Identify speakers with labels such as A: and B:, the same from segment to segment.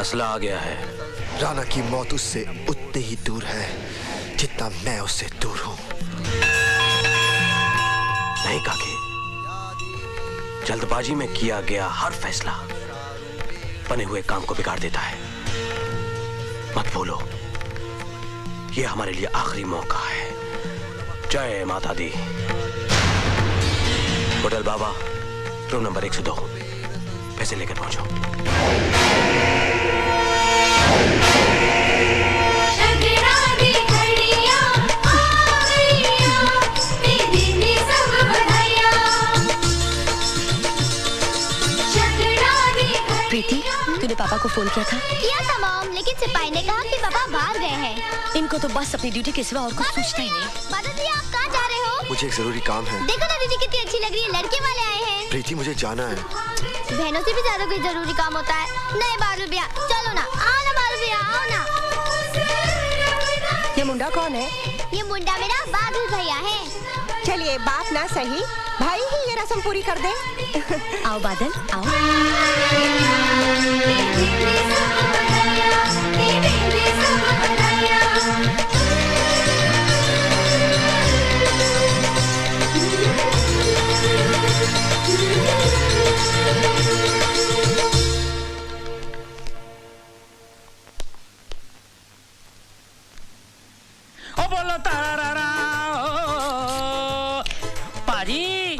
A: असला आ गया है।
B: राणा की मौत उससे उतनी ही दूर है जितना मैं उससे दूर हूं।
A: नहीं काकी, जल्दबाजी में किया गया हर फैसला बने हुए काम को बिगाड़ देता है। मत बोलो, ये हमारे लिए आखिरी मौका है। जय माता दी। होटल बाबा, रूम नंबर 102, पैसे लेकर पहुंचो।
C: प्रीति, तूने पापा को फोन किया था?
D: किया था मॉम, लेकिन सिपाही ने कहा कि पापा बाहर गए हैं।
C: इनको तो बस अपनी ड्यूटी के सिवा और कुछ सोचता ही नहीं।
D: माता जी, आप कहाँ जा रहे हो?
B: मुझे एक जरूरी काम है।
D: देखो ना दीदी कितनी अच्छी लग रही है, लड़के वाले आए हैं।
B: प्रीति, मुझे जाना है।
D: बहनों से भी ज्यादा कोई जरूरी काम होता है। नहीं बालू भैया, चलो ना, आओ ना बालू भैया, आओ ना।
E: ये मुंडा कौन है?
D: ये मुंडा मेरा बादल भैया है।
E: चलिए, बात ना सही, भाई ही ये रस्म पूरी कर दे।
C: आओ बादल, आओ।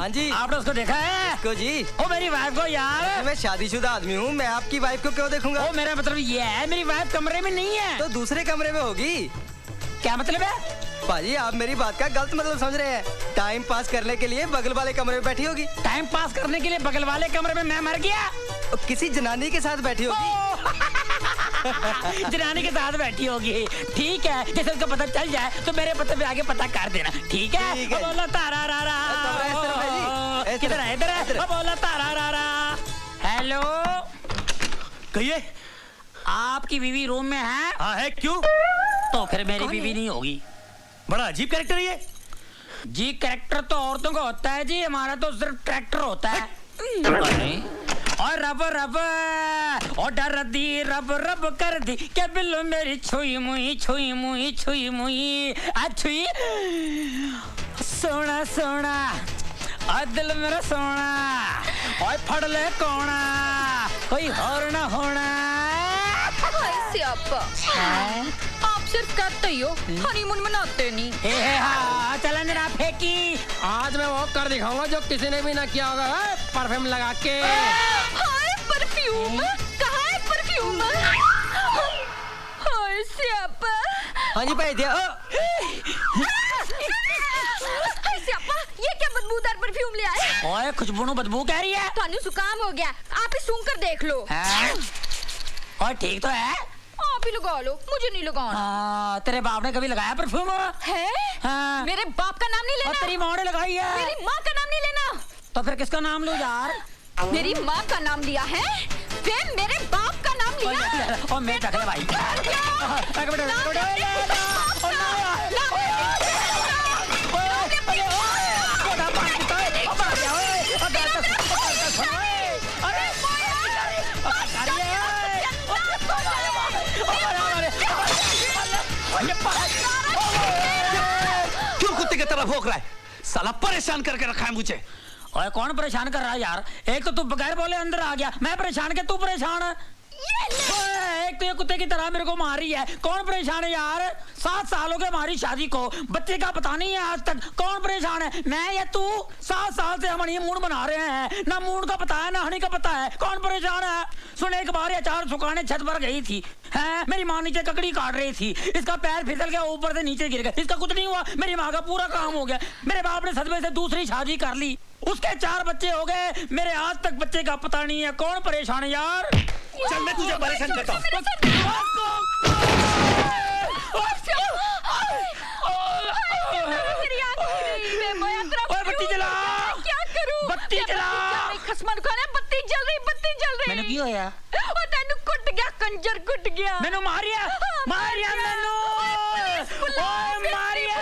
F: हाँ जी।
G: आपने उसको देखा है?
F: को जी?
G: ओ मेरी वाइफ को यार।
F: मैं शादीशुदा आदमी हूँ, मैं आपकी वाइफ को क्यों देखूंगा?
G: ओ मेरा मतलब ये है, मेरी वाइफ कमरे में नहीं है।
F: तो दूसरे कमरे में होगी।
G: क्या मतलब है?
F: पाजी, आप मेरी बात का गलत मतलब समझ रहे हैं। टाइम पास करने के लिए बगल वाले कमरे में बैठी होगी।
G: टाइम पास करने के लिए बगल वाले कमरे में मैं मर गया?
F: किसी जनानी के साथ बैठी होगी।
G: जनानी के साथ बैठी होगी। ठीक है, जैसे उसको पता चल जाए तो मेरे पते पे आगे पता कर देना। ठीक है?
F: ठीक है।
G: बोला तारा रा रा। किधर है? इधर है। बोला तारा रा रा। हेलो,
A: कहिए।
G: आपकी बीवी रूम में है?
A: हाँ है, क्यों?
G: तो फिर मेरी बीवी नहीं होगी।
A: बड़ा अजीब कैरेक्टर है ये।
G: जी, कैरेक्टर तो औरतों का होता है जी, हमारा तो सिर्फ ट्रैक्टर होता है। और रब रब और डर दी रब रब कर दी क्या बिल्लो मेरी छुई मुई छुई मुई छुई मुई छुई। सोना सोना और दिल मेरा सोना और फड़ ले कोना कोई और ना होना।
C: आप सिर्फ कहते ही हो, हनीमून मनाते नहीं।
G: हाँ, चला मेरा फेंकी।
H: आज मैं वो कर दिखाऊंगा जो किसी ने भी ना किया होगा। परफ्यूम लगा के।
C: हाय परफ्यूम, कहाँ है परफ्यूम? हाय स्यापा।
F: हाँ जी भाई दिया।
C: हाय स्यापा, ये क्या बदबूदार परफ्यूम ले आए?
G: ओए खुशबू बदबू कह रही है।
C: थानू जुकाम हो गया, आप ही सूंघ कर देख लो।
G: और ठीक तो है?
C: आप ही लगा लो, मुझे नहीं लगाना।
G: तेरे बाप ने कभी लगाया परफ्यूम?
C: है?
G: हाँ।
C: मेरे बाप का नाम नहीं लेना।
G: और तेरी माँ ने लगाई है।
C: मेरी माँ का नाम नहीं लेना।
G: तो फिर किसका नाम लूं यार?
C: मेरी माँ का नाम लिया है, फिर मेरे बाप का नाम लिया।
G: और मैं टकले भाई।
A: क्यों कुत्ते की तरह भौंक रहा है? साला परेशान करके रखा है मुझे।
G: ओए कौन परेशान कर रहा है यार? एक तो तू बगैर बोले अंदर आ गया, मैं परेशान के तू परेशान। एक तो ये कुत्ते की तरह मेरे को मार रही है। कौन परेशान है यार? 7 साल हो गए हमारी शादी को, बच्चे का पता नहीं है आज तक। कौन परेशान है, मैं या तू? 7 साल से हम हनीमून बना रहे हैं, ना मूड का पता है ना हनी का पता है। कौन परेशान है? सुन, एक बार अचार सुखाने छत पर गई थी, है मेरी माँ नीचे ककड़ी काट रही थी, इसका पैर फिसल गया, ऊपर से नीचे गिर गया। इसका कुछ नहीं हुआ, मेरी माँ का पूरा काम हो गया। मेरे बाप ने सदमे से दूसरी शादी कर ली, उसके 4 बच्चे हो गए, मेरे आज तक बच्चे का पता नहीं है। कौन परेशान है यार?
A: चल मैं तुझे परेशान करता हूँ।
G: बत्ती जला,
C: क्या करूं?
G: बत्ती जला।
C: खसमन खाने बत्ती जल रही, बत्ती जल रही।
G: मैंने क्यों होया?
C: ओ तेनू कुट गया, कंजर कुट गया।
G: मैंने मारिया, मारिया मैनू। ओए मारिया,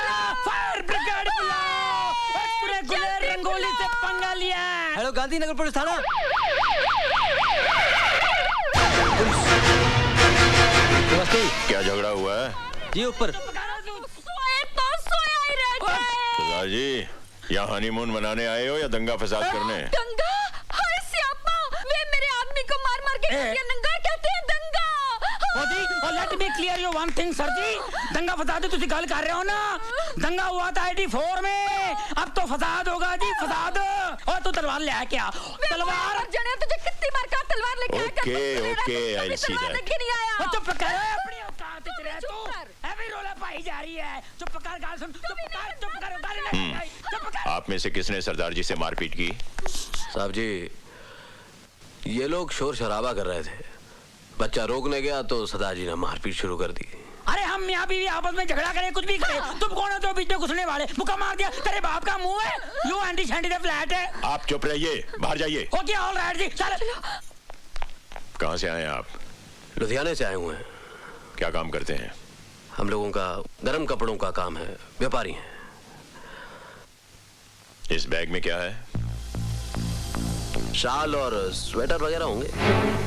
G: फायर ब्रिगेड बुलाओ। पूरे गुलेर रंगोली से पंगा लिया।
F: हेलो, गांधीनगर पुलिस थाना।
I: क्या झगड़ा हुआ है?
F: जी ऊपर।
C: सोए तो सोया ही रहता है।
I: सरदार जी, यहाँ हनीमून मनाने आए हो या दंगा फसाद करने?
C: दंगा? हाय स्यापा, वे मेरे आदमी को मार मार के नंगा कहते हैं दंगा।
G: और let me clear you one thing sir ji, दंगा फसाद तुसी गल कर रहे हो ना, दंगा हुआ था 84 में, अब तो फसाद होगा जी, फसाद। और तू तलवार ले क्या? तलवार
C: जने तुझे कितनी बार कहा तलवार लेके आया कर।
I: Okay, I see that.
C: नहीं आया।
G: चुप कर, अपनी औकात में रह तू। हैवी रोला पाई जा रही है। चुप कर, गाल सुन, चुप कर, गाली नहीं आई, चुप कर।
I: आप में से किसने सरदार जी से मारपीट की?
A: साहब जी, ये लोग शोर शराबा कर रहे थे, बच्चा रोकने गया तो सरदार जी ने मारपीट शुरू कर दी।
G: अरे हम मियाँ बीवी आपस में झगड़ा करें, कुछ भी करें, तुम कौन हो तो बीच में घुसने वाले? मुक्का मार दिया, तेरे बाप का मुंह है, you anti shanty they flat है।
I: आप चुप रहिए, बाहर जाइए।
G: ओके, ऑल राइट जी, चल।
I: कहाँ से आए आप?
A: लुधियाने से आए हुए हैं।
I: क्या काम करते हैं?
A: हम लोगों का गर्म कपड़ों का काम है, व्यापारी हैं।
I: इस बैग में क्या है?
A: शाल और स्वेटर वगैरह होंगे।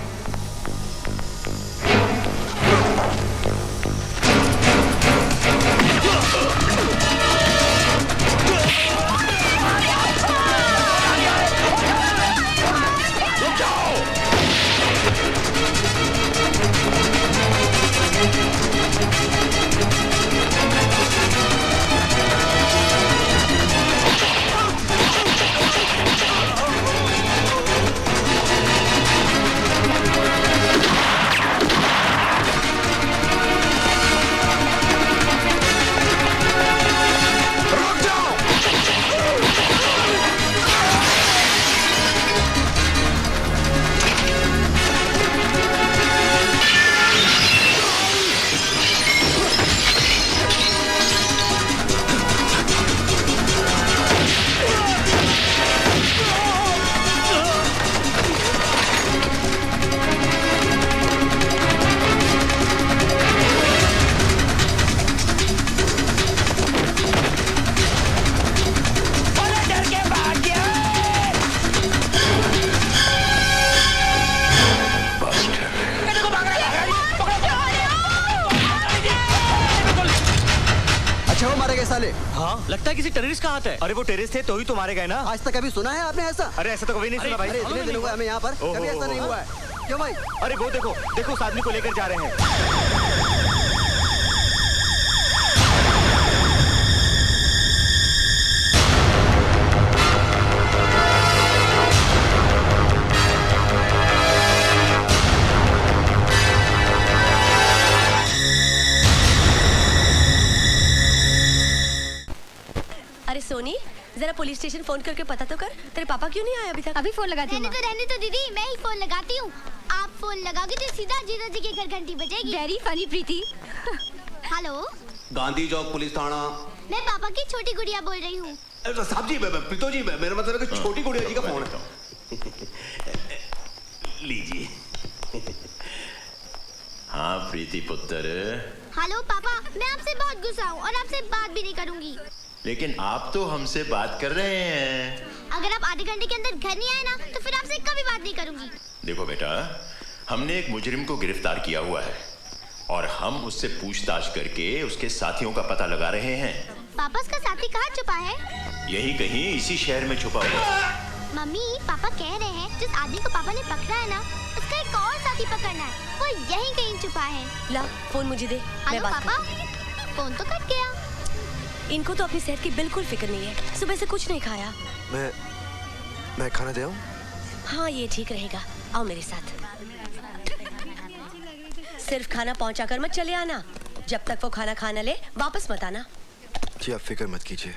F: हाँ, लगता है किसी टेररिस्ट का हाथ है। अरे वो टेररिस्ट थे तो ही तो मारे गए ना।
B: आज तक कभी सुना है आपने ऐसा?
F: अरे ऐसा तो कभी नहीं सुना भाई।
B: इतने दिन हुए हमें यहाँ पर, कभी ऐसा नहीं हुआ है। क्यों भाई?
F: अरे वो देखो देखो, उस आदमी को लेकर जा रहे हैं।
J: अरे सोनी, जरा पुलिस स्टेशन फोन करके पता तो कर, तेरे पापा क्यों नहीं आए अभी तक?
D: अभी फोन लगाती हूँ। रहने तो दीदी, मैं ही फोन लगाती हूँ। आप फोन लगाओगे तो सीधा जीजा जी के घर घंटी बजेगी।
C: वेरी फनी प्रीति।
D: हेलो,
K: गांधी चौक पुलिस थाना।
D: मैं पापा की छोटी गुड़िया बोल रही हूँ।
K: साहब जी, प्रीतो जी, मेरा मतलब है कि छोटी गुड़िया जी का फोन है। लीजिए।
I: हाँ प्रीति पुत्र।
D: हेलो पापा, मैं आपसे बहुत गुस्सा हूँ और आपसे बात भी नहीं करूँगी।
I: लेकिन आप तो हमसे बात कर रहे हैं।
D: अगर आप आधे घंटे के अंदर घर नहीं आए ना, तो फिर आपसे कभी बात नहीं करूंगी।
I: देखो बेटा, हमने एक मुजरिम को गिरफ्तार किया हुआ है और हम उससे पूछताछ करके उसके साथियों का पता लगा रहे हैं।
D: पापा, उसका साथी कहाँ छुपा है?
I: यही कहीं इसी शहर में छुपा हुआ है।
D: मम्मी, पापा कह रहे हैं जिस आदमी को पापा ने पकड़ा है ना, उसका एक और साथी पकड़ना है, वो यहीं कहीं छुपा है।
J: ला फोन मुझे दे।
D: हेलो पापा, फोन तो कट गया।
J: इनको तो अपनी सेहत की बिल्कुल फिक्र नहीं है, सुबह से कुछ नहीं खाया।
B: मैं खाना दे आऊं?
J: हाँ, ये ठीक रहेगा, आओ मेरे साथ। सिर्फ खाना पहुंचा कर मत चले आना, जब तक वो खाना खाना ले वापस मत आना।
B: जी आप फिक्र मत कीजिए।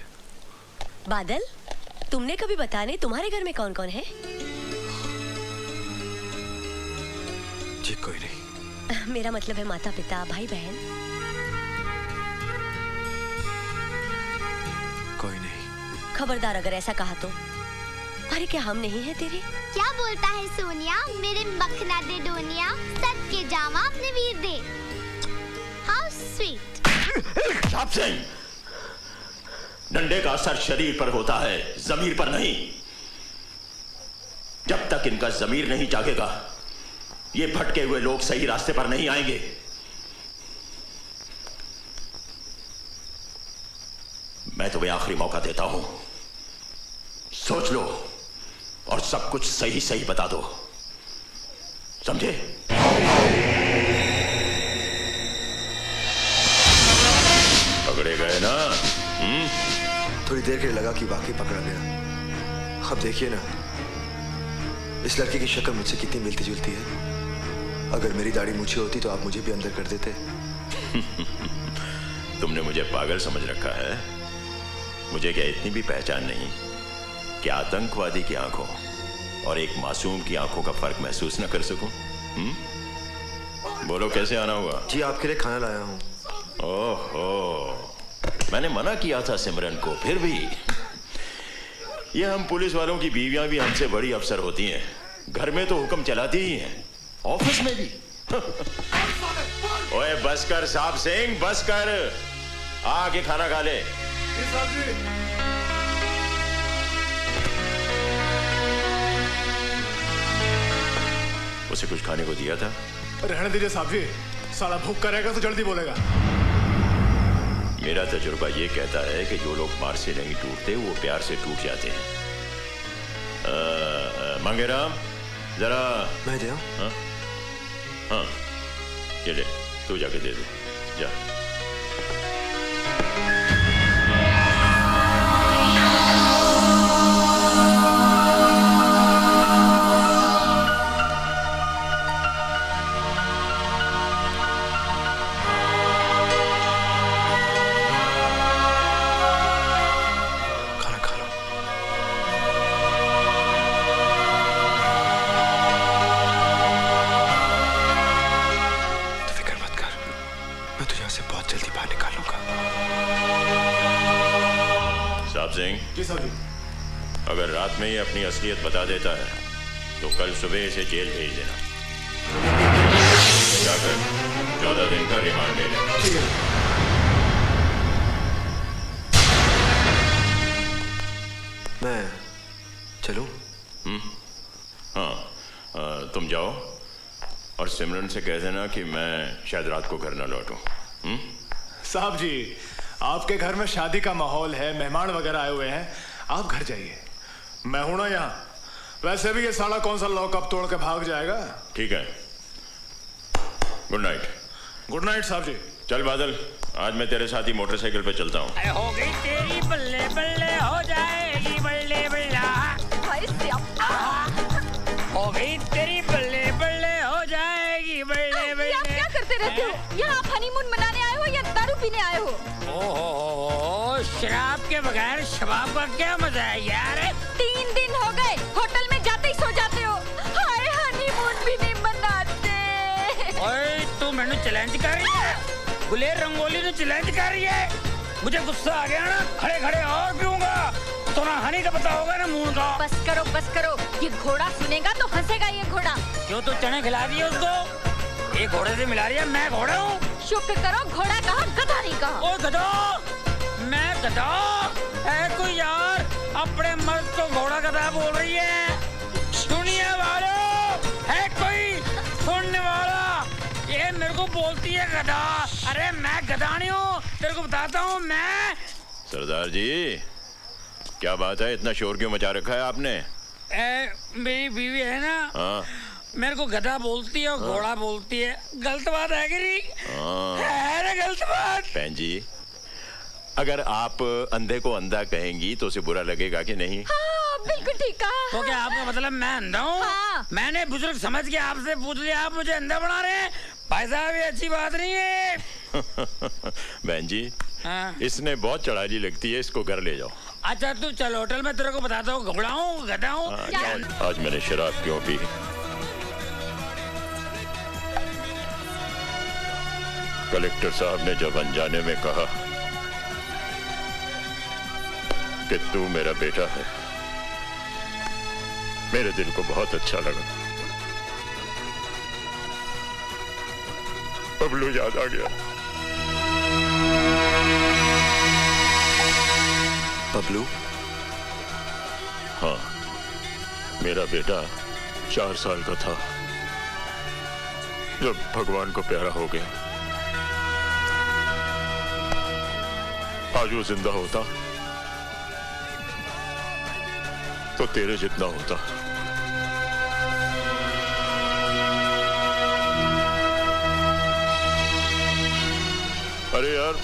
J: बादल, तुमने कभी बताया नहीं तुम्हारे घर में कौन कौन है?
B: जी कोई नहीं।
J: मेरा मतलब है माता पिता, भाई बहन।
B: कोई नहीं।
D: खबरदार अगर ऐसा कहा तो। अरे क्या हम नहीं है तेरे?
C: क्या बोलता है सोनिया, मेरे मखना दे डोनिया, सच के जामा अपने वीर दे। How sweet.
I: साहब सिंह, डंडे का असर शरीर पर होता है, जमीर पर नहीं। जब तक इनका जमीर नहीं जागेगा, ये भटके हुए लोग सही रास्ते पर नहीं आएंगे। मैं तुम्हें आखिरी मौका देता हूं, सोच लो और सब कुछ सही सही बता दो, समझे? पकड़े गए ना?
B: थोड़ी देर के लिए लगा कि वाकई पकड़ा गया। अब देखिए ना, इस लड़के की शक्ल मुझसे कितनी मिलती जुलती है। अगर मेरी दाढ़ी मूछी होती तो आप मुझे भी अंदर कर देते।
I: तुमने मुझे पागल समझ रखा है? मुझे क्या इतनी भी पहचान नहीं कि आतंकवादी की आंखों और एक मासूम की आंखों का फर्क महसूस न कर सकूं? बोलो कैसे आना हुआ?
B: जी आपके लिए खाना लाया हूं।
I: ओहो, मैंने मना किया था सिमरन को, फिर भी ये हम पुलिस वालों की बीवियां भी हमसे बड़ी अफसर होती हैं। घर में तो हुक्म चलाती ही हैं, ऑफिस में भी। ओए बस कर साहब सिंह, बस कर, आके खाना खा ले। उसे कुछ खाने को दिया था?
L: रहने दीजिए साहब जी, साला भूख करेगा तो जल्दी बोलेगा।
I: मेरा तजुर्बा ये कहता है कि जो लोग मार से नहीं टूटते वो प्यार से टूट जाते हैं। मंगेराम जरा
B: मैं दे
I: हाँ हाँ, ये ले, तू जाके दे दे, जा।
L: जी साहब जी।
I: अगर रात में ही अपनी असलियत बता देता है तो कल सुबह इसे जेल भेज देना। जाकर 14 दिन का रिमांड ले लेना।
B: मैं चलूं?
I: हाँ, तुम जाओ और सिमरन से कह देना कि मैं शायद रात को घर न लौटूं।
L: साहब जी, आपके घर में शादी का माहौल है, मेहमान वगैरह आए हुए हैं, आप घर जाइए, मैं हूं ना यहाँ। वैसे भी ये साला कौन सा लॉकअप तोड़ के भाग जाएगा।
I: ठीक है, गुड नाइट।
L: गुड नाइट साहब जी।
I: चल बादल, आज मैं तेरे साथ ही मोटरसाइकिल पे चलता हूँ।
G: हो गई तेरी बल्ले बल्ले, हो जाएगी बल्ले बल्ला। हो गई तेरी बल्ले बल्ले, हो जाएगी बल्ले बल्ले।
M: आप क्या करते रहते हो? यहाँ आप हनीमून मनाने आए हो या दारू पीने आए हो?
G: ओहो, शराब के बगैर शबाब का क्या मजा है यार।
M: 3 दिन हो गए, होटल में जाते ही सो जाते हो। हाय, हनीमून भी नहीं मनाते।
G: ओए, तू मैंने चैलेंज कर रही है? गुलेर रंगोली ने चैलेंज कर रही है? मुझे गुस्सा आ गया ना, खड़े खड़े और पीऊंगा। तो ना हनी का पता होगा ना मून का।
M: बस करो बस करो, ये घोड़ा सुनेगा तो हंसेगा ये घोड़ा।
G: क्यों तो चने खिला दिए उसको? ये घोड़े से मिला रही है, मैं घोड़ा हूँ?
M: शुक्र करो घोड़ा कहा, गधा नहीं कहा।
G: ओ गधा, मैं गधा है कोई यार? अपने मर्द को घोड़ा गधा बोल रही है। सुनिए वालों, है कोई सुनने वाला? ये मेरे को बोलती है गधा। अरे मैं गधा नहीं हूँ, तेरे को बताता हूँ मैं।
I: सरदार जी, क्या बात है, इतना शोर क्यों मचा रखा है आपने?
G: मेरी बीवी है ना,
I: हाँ,
G: मेरे को गधा बोलती है और घोड़ा बोलती है। गलत बात है कि नहीं? है ना गलत बात?
I: बहन जी, अगर आप अंधे को अंधा कहेंगी तो उसे बुरा लगेगा कि नहीं?
M: हाँ, बिल्कुल ठीक कहा।
G: तो क्या आपका मतलब मैं अंधा हूँ?
M: हाँ।
G: मैंने बुजुर्ग समझ के आपसे पूछ लिया, आप मुझे अंधा बना रहे हैं? भाई साहब, ये अच्छी बात नहीं है।
I: बहन जी,
G: हाँ।
I: इसने बहुत चढ़ाई लगती है, इसको घर ले जाओ।
G: अच्छा तू चल, होटल में तेरे को बताता हूँ घोड़ा हूँ गधा हूँ।
I: आज मैंने शराब क्यों पी? कलेक्टर साहब ने जब अनजाने में कहा कि तू मेरा बेटा है, मेरे दिल को बहुत अच्छा लगा। बबलू याद आ गया।
B: बबलू?
I: हाँ, मेरा बेटा 4 साल का था जब भगवान को प्यारा हो गया। आज वो जिंदा होता तो तेरे जितना होता। अरे यार,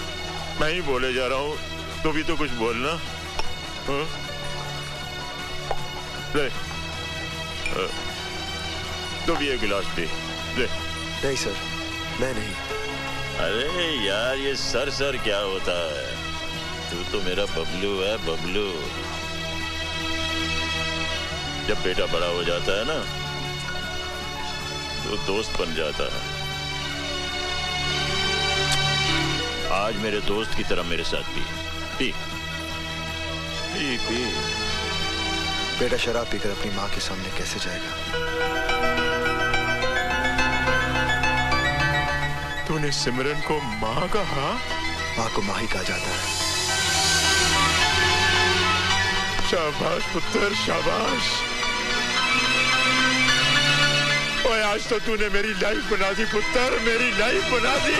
I: मैं ही बोले जा रहा हूं, तू भी तो कुछ बोलना। हाँ? ले, तू भी एक गिलास पी ले।
B: नहीं सर, मैं नहीं।
I: अरे यार, ये सर सर क्या होता है? तू तो मेरा बबलू है, बबलू। जब बेटा बड़ा हो जाता है ना, तो दोस्त बन जाता है। आज मेरे दोस्त की तरह मेरे साथ पी पी पी पी।
B: बेटा शराब पीकर अपनी माँ के सामने कैसे जाएगा?
I: तूने सिमरन को माँ कहा?
B: माँ को माँ ही कहा जाता है।
I: शाबाश पुत्र, शाबाश। ओए, आज तो तूने मेरी लाइफ बना दी पुत्र, मेरी लाइफ बना दी।